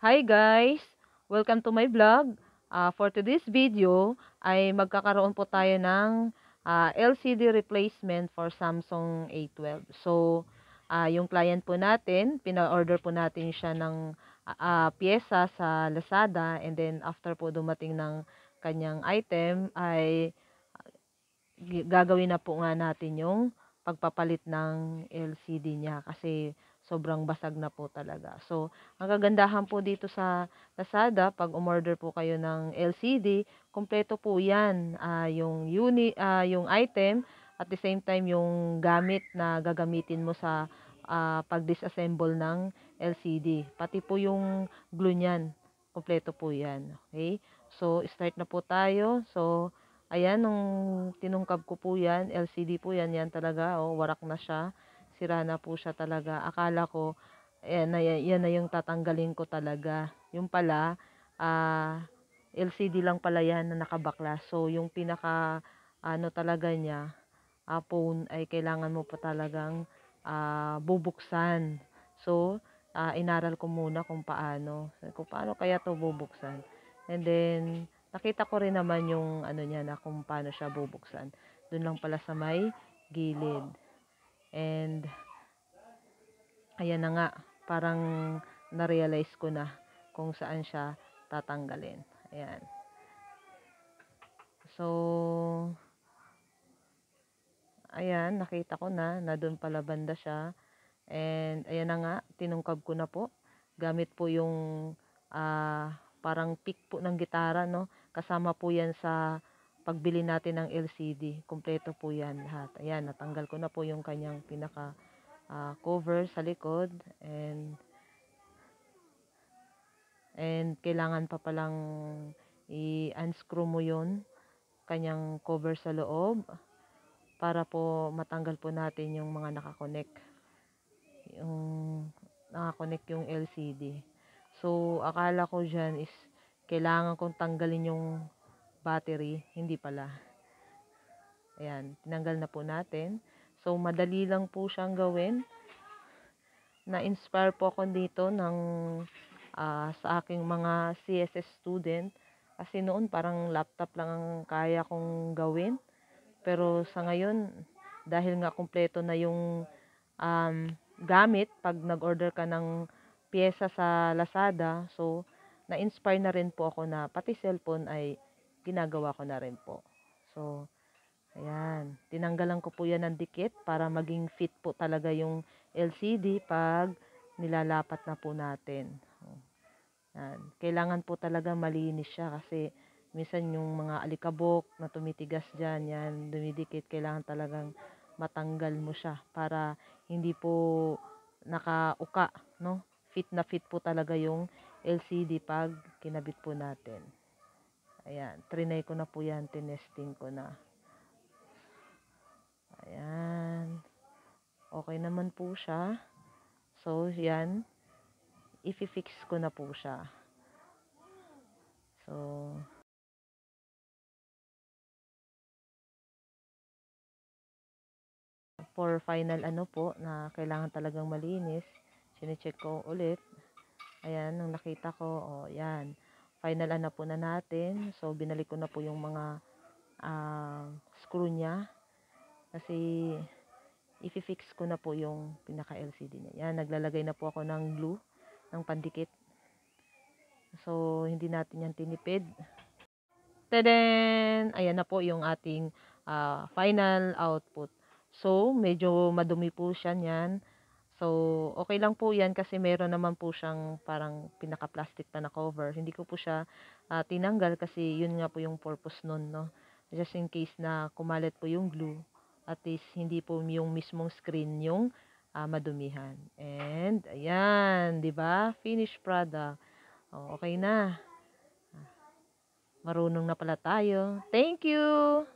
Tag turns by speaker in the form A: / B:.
A: Hi guys! Welcome to my vlog. For today's video ay magkakaroon po tayo ng LCD replacement for Samsung A12. So, yung client po natin, pina-order po natin siya ng pyesa sa Lazada, and then after po dumating ng kanyang item ay gagawin na po nga natin yung pagpapalit ng LCD niya kasi sobrang basag na po talaga. So, ang kagandahan po dito sa Lazada, pag umorder po kayo ng LCD, kumpleto po 'yan. Yung item at the same time yung gamit na gagamitin mo sa pag-disassemble ng LCD. Pati po yung glue niyan, kumpleto po 'yan. Okay? So, start na po tayo. So, ayan, nung tinungkab ko po yan, LCD po yan, yan talaga, oh, warak na siya. Sira na po siya talaga. Akala ko, yan na yung tatanggalin ko talaga. Yung pala, LCD lang pala yan na nakabaklas. So, yung pinaka, ano talaga niya, phone, ay kailangan mo pa talagang bubuksan. So, inaral ko muna kung paano. Kung paano kaya to bubuksan. And then, nakita ko rin naman yung ano niya na kung paano siya bubuksan. Doon lang pala sa may gilid. And ayan na nga, parang na-realize ko na kung saan siya tatanggalin. Ayan. So, ayan, nakita ko na doon pala banda siya. And ayan na nga, tinungkab ko na po. Gamit po yung parang pick po ng gitara, no? Kasama po yan sa pagbili natin ng LCD. Kumpleto po yan lahat. Ayan, natanggal ko na po yung kanyang pinaka cover sa likod. And kailangan pa palang i-unscrew mo yun, kanyang cover sa loob, para po matanggal po natin yung mga nakakonect yung LCD. So, akala ko dyan is kailangan kong tanggalin yung battery. Hindi pala. Ayan, tinanggal na po natin. So, madali lang po siyang gawin. Na-inspire po ako dito sa aking mga CSS student. Kasi noon parang laptop lang ang kaya kong gawin. Pero sa ngayon, dahil nga kumpleto na yung gamit pag nag-order ka ng pyesa sa Lazada, so na-inspire na rin po ako na pati cellphone ay ginagawa ko na rin po. So, ayan, tinanggalan ko po yan ng dikit para maging fit po talaga yung LCD pag nilalapat na po natin. Yan. Kailangan po talaga malinis siya kasi minsan yung mga alikabok na tumitigas dyan, yan, dumidikit, kailangan talagang matanggal mo siya para hindi po nakauka, no? Fit na fit po talaga yung LCD pag kinabit po natin. Ayan, trinay ko na po yan, tinesting ko na. Ayan. Okay naman po siya. So, yan. I-fix ko na po siya. So, for final ano po, na kailangan talagang malinis, sine-check ko ulit. Ayan, nung nakita ko, oh, yan. Final ano po na natin. So, binalik ko na po yung mga screw niya. Kasi, i-fix ko na po yung pinaka-LCD niya. Yan, naglalagay na po ako ng glue, ng pandikit. So, hindi natin yan tinipid. Tadaan! Ayan na po yung ating final output. So, medyo madumi po siya niyan. So, okay lang po yan kasi meron naman po siyang parang pinaka-plastic pa na cover. Hindi ko po siya tinanggal kasi yun nga po yung purpose nun, no? Just in case na kumalat po yung glue, at least hindi po yung mismong screen yung madumihan. And, ayan, di ba? Finished product. Oh, okay na. Marunong na pala tayo. Thank you!